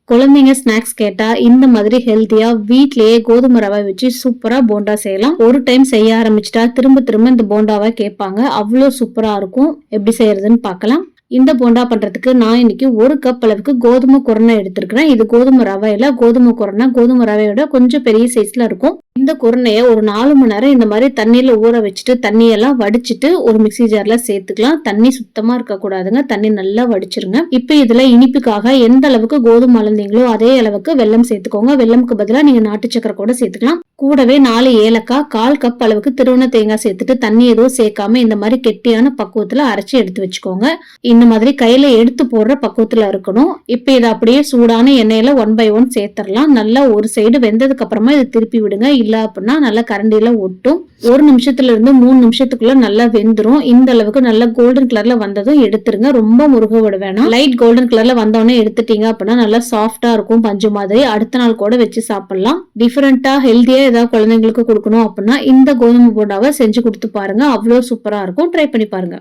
குழந்தைங்க ஸ்நாக்ஸ் கேட்டா இந்த மாதிரி ஹெல்த்தியா வீட்லயே கோதுமை ரவை வச்சு சூப்பரா போண்டா செய்யலாம். ஒரு டைம் செய்ய ஆரம்பிச்சிட்டா திரும்ப திரும்ப இந்த போண்டாவை கேட்பாங்க. அவ்வளோ சூப்பரா இருக்கும். எப்படி செய்யறதுன்னு பார்க்கலாம். இந்த போண்டா பண்றதுக்கு நான் இன்னைக்கு 1 கப் அளவுக்கு கோதுமை குருணை எடுத்திருக்கிறேன். இது கோதுமை ரவையில கோதுமை குருணை கோதுமை ரவையோட கொஞ்சம் பெரிய சைஸ்ல இருக்கும். இந்த குருணைய ஒரு 4 மணி நேரம் இந்த மாதிரி தண்ணியில ஊற வச்சுட்டு தண்ணியெல்லாம் வடிச்சிட்டு ஒரு மிக்ஸி ஜார்ல சேர்த்துக்கலாம். தண்ணி சுத்தமா இருக்க கூடாதுங்க. தண்ணி நல்லா வடிச்சிருங்க. இப்ப இதுல இனிப்புக்காக எந்த அளவுக்கு கோதுமை அளந்தீங்களோ அதே அளவுக்கு வெல்லம் சேர்த்துக்கோங்க. வெல்லமுக்கு பதிலா நீங்க நாட்டு சக்கரை கூட சேர்த்துக்கலாம். கூடவே 4 ஏலக்காய், 1/4 கப் அளவுக்கு திருவண்ண தேங்காய் சேர்த்துட்டு தண்ணி எதுவும் சேர்க்காம இந்த மாதிரி கெட்டியான பக்குவத்துல அரைச்சி எடுத்து வச்சுக்கோங்க. இந்த மாதிரி கையில எடுத்து போடுற பக்குவத்துல இருக்கணும். இப்ப இதை அப்படியே சூடான எண்ணெயில 1 by 1 சேர்த்துடலாம். நல்லா ஒரு சைடு வெந்ததுக்கு அப்புறமா இதை திருப்பி விடுங்க. இல்ல அப்படின்னா நல்லா கரண்டியில ஒட்டும். 1 நிமிஷத்துல இருந்து 3 நிமிஷத்துக்குள்ள நல்லா வெந்துரும். இந்த அளவுக்கு நல்லா கோல்டன் கலர்ல வந்ததும் எடுத்துருங்க. ரொம்ப முருக விட வேணாம். லைட் கோல்டன் கலர்ல வந்தோடனே எடுத்துட்டீங்க அப்படின்னா நல்லா சாஃப்டா இருக்கும். பஞ்சு மாதிரி அடுத்த நாள் கூட வச்சு சாப்பிடலாம். டிஃபரெண்டா ஹெல்தியா ஏதாவது குழந்தைங்களுக்கு கொடுக்கணும் அப்படின்னா இந்த கோதுமை போண்டாவை செஞ்சு கொடுத்து பாருங்க. அவ்வளவு சூப்பரா இருக்கும். ட்ரை பண்ணி பாருங்க.